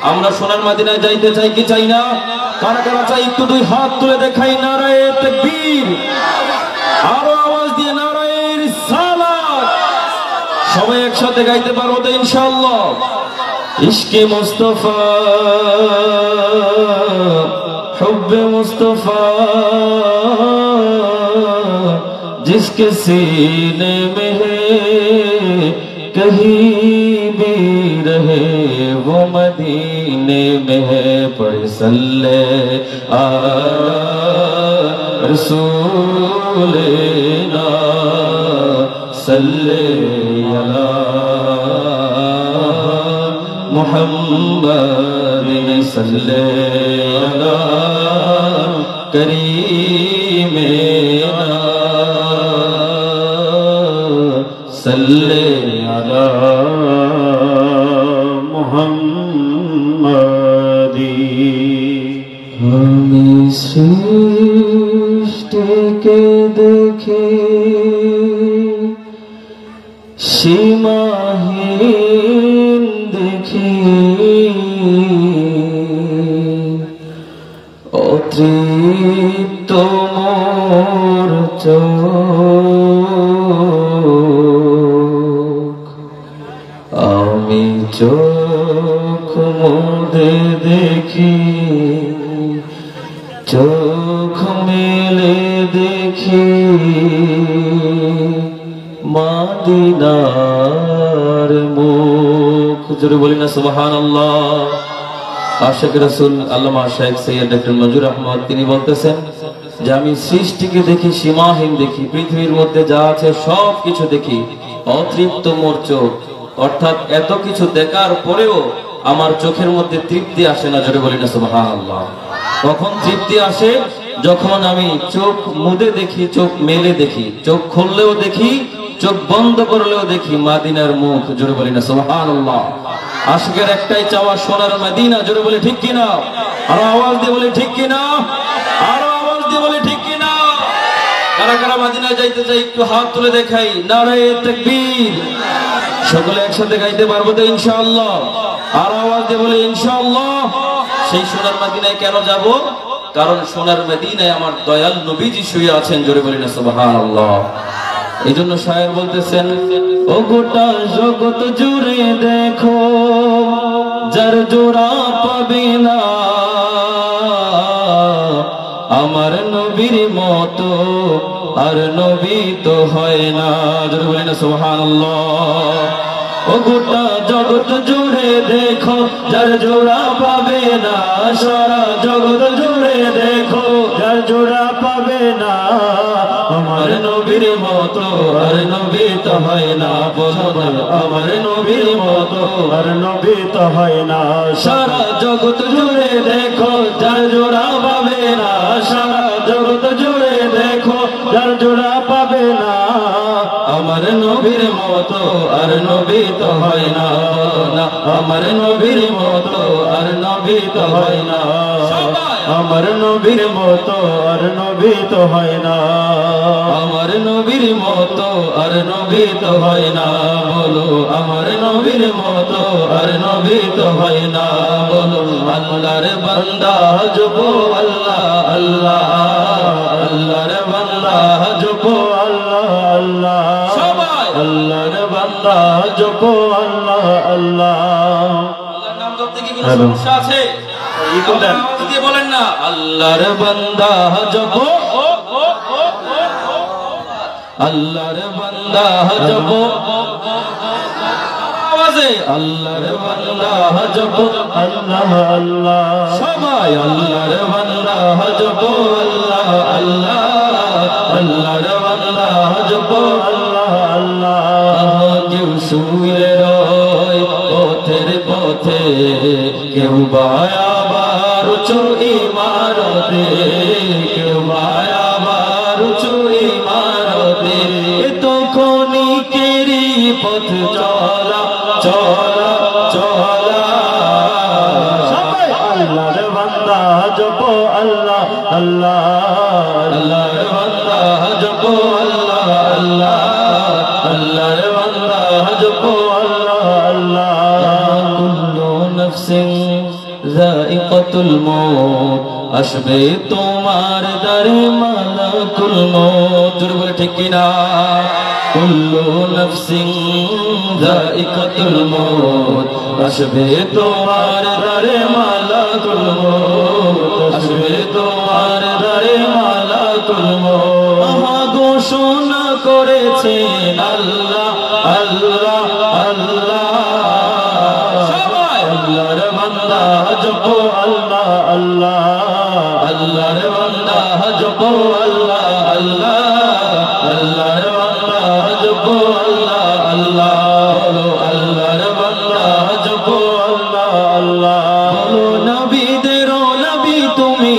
আমরা সোনার মদিনায় যাইতে চাই কি চাই না? কারা কারা চাই একটু দুই হাত তুলে দেখাই। নারায়ে তাকবীর, আরো আওয়াজ দিয়ে নারায়ে রিসালাত। সবাই একসাথে গাইতে পারবো তো ইনশাআল্লাহ? ইশকে মুস্তাফা हुब्बे मुस्तफा जिसके सीने में है कहीं भी रहे वो मदीने में है। पढ़ सल्ले आ रसूलेना सल्ले अला मुहम्मद सल्ले अला करीमेना सल्ले अला मुहम्मदी। हमें सृष्टि के देखे सीमाहीन देखी অতৃপ্ত মোর চোখ, আমি চোখ মুদে দেখি, চোখ মেলে দেখি মদিনার মুখ। জোরে বলি না সুবহানাল্লাহ। আশিক রাসূল আল্লামা শাইখ সৈয়দ ডক্টর মঞ্জুর আহমদ তিনি বলতেছেন যে আমি সৃষ্টিকে দেখি সীমাহীন দেখি, পৃথিবীর মধ্যে যা আছে সব কিছু দেখি, অতৃপ্ত মোর চোখ। অর্থাৎ এত কিছু দেখার পরেও আমার চোখের মধ্যে তৃপ্তি আসে না। জোরে বলি না সুবহানাল্লাহ। কখন তৃপ্তি আসে? যখন আমি চোখ মুদে দেখি, চোখ মেলে দেখি, চোখ খুললেও দেখি, চোখ বন্ধ করলেও দেখি মদিনার মুখ। জোরে বলি না সুবহানাল্লাহ। আশিকের একটাই চাওয়া সোনার মদিনা। জোরে বলে ঠিক কিনা? আরো আওয়াজ দিয়ে বলে ঠিক কিনা? আরো আওয়াজ দিয়ে বলে ঠিক কিনা? কারা কারা মদিনায় যাইতে চাই একটু হাত তুলে দেখাই। নারায়ে তাকবীর। সকলে একসাথে গাইতে পারবো তো ইনশাআল্লাহ? আরো আওয়াজ দিয়ে বলে ইনশাআল্লাহ। সেই সোনার মদিনায় কেন যাব? কারণ সোনার মদিনায় আমার দয়াল নবীজি শুয়ে আছেন। জোরে বলি না সুবহানাল্লাহ। এই জন্য শায়ের বলতেছেন, ও গোটা জগৎ জুড়ে দেখো যার জোড়া পাবে না আমার নবীর মতো আর নবী তো হয় না। জোরে বলি না সুবহানাল্লাহ। ও গোটা জগৎ জুড়ে দেখো যার জোড়া পাবে না, সারা জগৎ জুড়ে দেখো যার জোড়া পাবে না আমার নবীর মতো আর নবী তো হয় না। আমার নবীর মতো আর নবী তো হয় না। সারা জগৎ জুড়ে দেখো যার জোড়া পাবে না, সারা জগৎ জুড়ে দেখো যার জোড়া পাবে না আমার নবীর মতো আর নবী তো হয় না। আমার নবীর মতো আর নবী তো হয় না। আমার নবীর মতো আর নবী তো হয় না। আমার নবীর মতো আর নবী তো হয় না। বলো আমার নবীর মতো আর নবী তো হয় না। বলো আল্লাহর বান্দা জপো আল্লাহ আল্লাহ, আল্লাহর বান্দা জপো আল্লাহ আল্লাহ, সবাই আল্লাহর বান্দা জপো আল্লাহ আল্লাহ। আল্লাহর নাম জপতে কি কোনো সমস্যা আছে? বলেন না আল্লাহর বান্দা জপো, আল্লাহর বান্দা জপো, আওয়াজে আল্লাহর বান্দা জপো আল্লাহ আল্লাহ, সবাই আল্লাহর বান্দা জপো আল্লাহ আল্লাহ, আল্লাহর বান্দা জপো আল্লাহ আল্লাহ। কেউ শুয়ে রয় পথের পথে, কেউ বায়াবার উঁচু ইমারতে, কেউ বায়াবার উঁচু ইমারতে, তো ক্ষণিকেরই পথ চলা চলা চলা। সবাই আল্লাহর বান্দা জপো আল্লাহ আল্লাহ, আল্লাহর বান্দা জপো আল্লাহ আল্লাহ, আল্লাহর বান্দা জপো আল্লাহ আল্লাহ। কুল্লু নফসিন যায়িকাতুল মউত আসবে তোমার দরে মালাকুল মউত জোরে বলে ঠিক কিনা কুল্লু নাফসিন যায়িকাতুল মউত আসবে তোমার দরে মালাকুল মউত আসবে তোমার দরে মালাকুল মউত ঘোষণা করেছেন আল্লাহ আল্লাহ আল্লাহ সবাই আল্লাহর বান্দা জপো আল্লাহ আল্লাহ আল্লাহর বান্দা জপো আল্লাহ আল্লাহ আল্লাহর বান্দা জপো আল্লাহ আল্লাহ বলো আল্লাহর বান্দা জপো আল্লাহ আল্লাহ বলো নবীদেরও নবী তুমি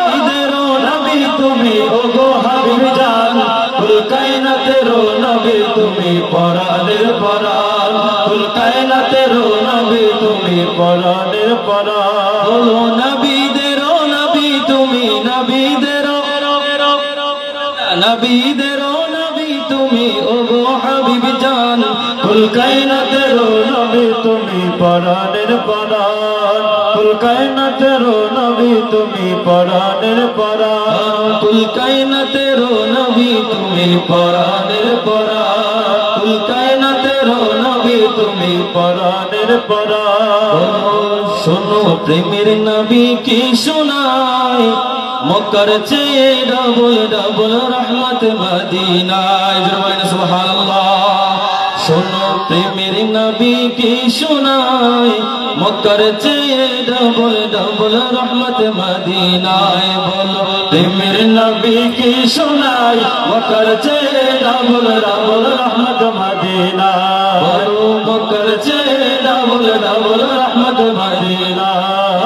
ঈদেরও নবী তুমি ওগো হাবিব জান কুল কায়নাতেরও নবী তুমি পরাণের পরাণ কুল কায়নাতেরও নবী তুমি পরাণের পরাণ বলো নবীদেরও নবী তুমি নবীদেরও নবীদেরও নবী তুমি ওগো হাবিব জান কুল কায়নাতেরও নবী তুমি পরাণের পরাণ কুল কায়নাতেরও নবী তুমি পরাণের পরাণ কুল কায়নাতেরও নবী তুমি পরাণের পরাণ কুল কায়নাতেরও নবী তুমি পরাণের পরাণ শোনো প্রেমের নবী কি শোনায় মক্কার চেয়ে ডবল ডবল রহমত মদিনায় জোরে সুবহানাল্লাহ শোনো প্রেমের নবী কি শোনায় মক্কার চেয়ে ডবল ডবল রহমত মদিনায় বলো প্রেমের নবী কি শোনায় মক্কার চেয়ে ডবল ডবল রহমত মদিনায় বলো মক্কার চেয়ে ডবল ডবল রহমত মদিনায়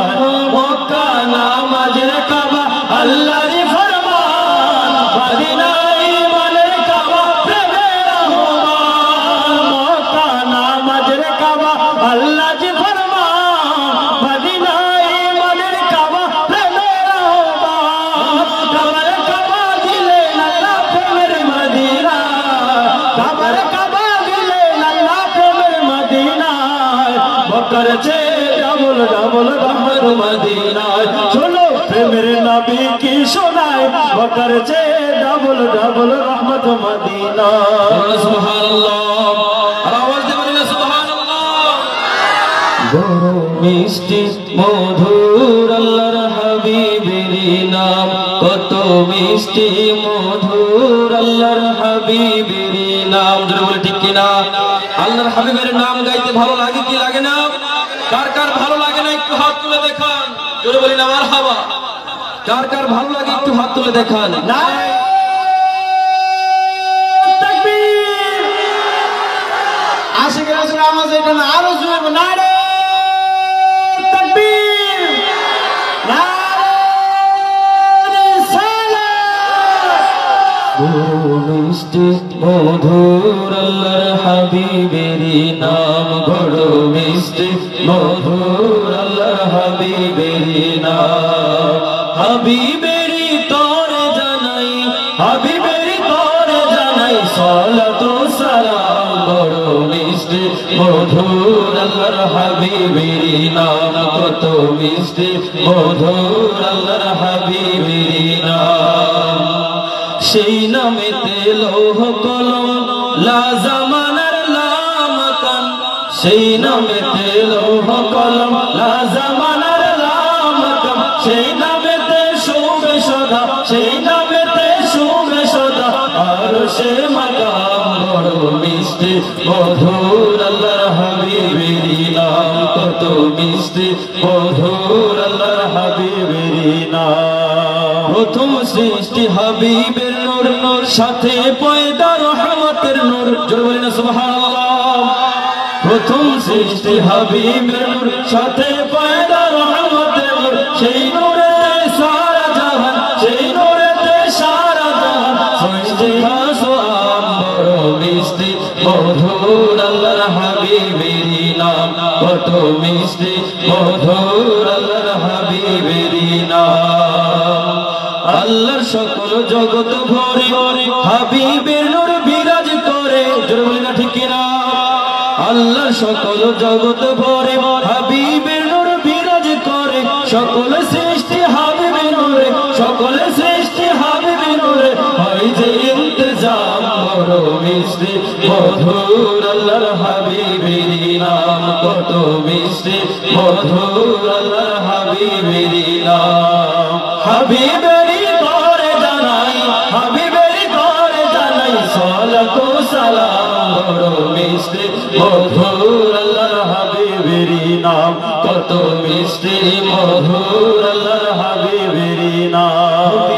মক্কা নামাজের কাবা আল্লাহর ফরমান মদিনায় মানের কাবা প্রেমের রহমান মক্কা নামাজের কাবা আল্লাহর ফরমান মদিনায় মানের কাবা প্রেমের রহমান কাবার কাবা দিলেন আল্লাহ প্রেমের মদিনা কাবার কাবা দিলেন আল্লাহ প্রেমের মদিনায় বকর যে ডাবল ডাবল রহমত মদিনায় চলো প্রেমের নবী কি শোনায় বকর যে ডাবল ডাবল রহমত মদিনায় সুবহানাল্লাহ আওয়াজ দিয়ে বলেন সুবহানাল্লাহ বড় মিষ্টি মধুর আল্লাহর হাবিবের নাম কত মিষ্টি মধুর আল্লাহর হাবিবের নাম জোরে বলে ঠিক কিনা আল্লাহর হাবিবের নাম গাইতে ভালো লাগে কি লাগে না কার কার ভালো লাগে না একটু হাত তুলে দেখান জোরে বলি না মারহাবা কার কার ভালো লাগে একটু হাত তুলে দেখান নারে তাকবীর আশিক রাসূল আওয়াজ এটা না আরো জোরে নারে তাকবীর নারে রিসালাত মিষ্টি মধুর আল্লাহর হাবিবের নাম বড় মিষ্টি মধুর আল্লাহর হাবিবের নাম হাবিবেরি তোরে জানাই হাবিবেরি তোরে জানাই সালাত ও সালাম বড় মিষ্টি মধুর আল্লাহর হাবিবের নাম কত মিষ্টি মধুর আল্লাহর হাবিবের নাম সেই নামেতে লৌহ কলম লা জামানার লা মাকান সেই নামেতে লৌহ কলম লা জামানার লা মাকান সেই নামেতে শোভে সদা সেই নামেতে শোভে সদা আর সে মাকাম বড় মিষ্টি মধুর আল্লাহর হাবিবের নাম কত মিষ্টি মধুর আল্লাহর হাবিবের নাম প্রথম সৃষ্টি হাবিবের নূর নূর সাথে পয়দা রহমতের নূর জোরে বলেন সুবহানাল্লাহ প্রথম সৃষ্টি হাবিবের নূর সাথে পয়দা রহমতের নূর সেই নূরেতে সারা জাহান সেই নূরেতে সারা জাহান সৃষ্টি আসওয়াম বড় মিষ্টি মধুর আল্লাহর হাবিবের নাম কত মিষ্টি মধুর আল্লাহর হাবিবের নাম আল্লাহর সকল জগৎ ভরে হাবিবের নূর বিরাজ করে জোরে বলি না ঠিক কিনা আল্লাহর সকল জগৎ ভরে হাবিবের নূর বিরাজ সকল সৃষ্টি হাবিবে নূরে সকল সৃষ্টি হাবিবে নূরে হয় যে ইন্তজাম বড় মিষ্টি মধুর আল্লাহর হাবিবের নাম কত মিষ্টি মধুর আল্লাহর হাবিবের নাম হাবিবের করে জানাই হাবিবের করে জানাই সালাত ও সালাম বড় মিষ্টি মধুর আল্লাহর হাবিবের নাম কত মিষ্টি মধুর আল্লাহর হাবিবের নাম